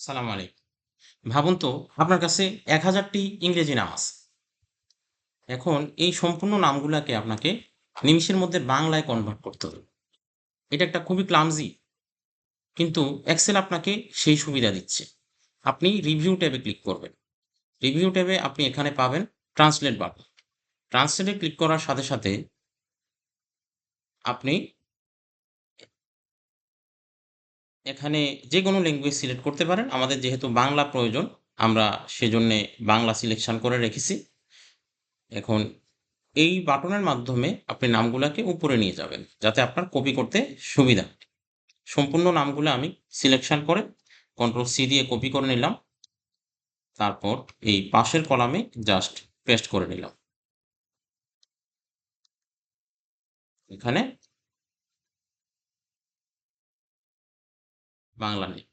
সালাম আলাইকুম। ভাবুন তো আপনার কাছে ১,০০০টি ইংরেজি নাম আছে। এখন এই সম্পূর্ণ নামগুলাকে আপনাকে নিমিষের মধ্যে বাংলায় কনভার্ট করতে হবে। এটা একটা খুবই ক্লামজি কিন্তু এক্সেল আপনাকে সেই সুবিধা দিচ্ছে। আপনি রিভিউ ট্যাবে ক্লিক করবেন। রিভিউ ট্যাবে আপনি এখানে পাবেন ট্রান্সলেট বাটন। ট্রান্সলেটে ক্লিক করার সাথে, সাথে আপনি এখানে যেকোনো ল্যাঙ্গুয়েজ সিলেক্ট করতে পারেন। আমাদের যেহেতু বাংলা প্রয়োজন, আমরা সেজন্যে বাংলা সিলেকশন করে রেখেছি। এখন এই বাটনের মাধ্যমে আপনি নামগুলাকে উপরে নিয়ে যাবেন যাতে আপনার কপি করতে সুবিধা হয়। সম্পূর্ণ নামগুলো আমি সিলেকশন করে কন্ট্রোল সি দিয়ে কপি করে নিলাম। তারপর এই পাশের কলামে জাস্ট পেস্ট করে নিলাম। এখানে বাংলা নেই।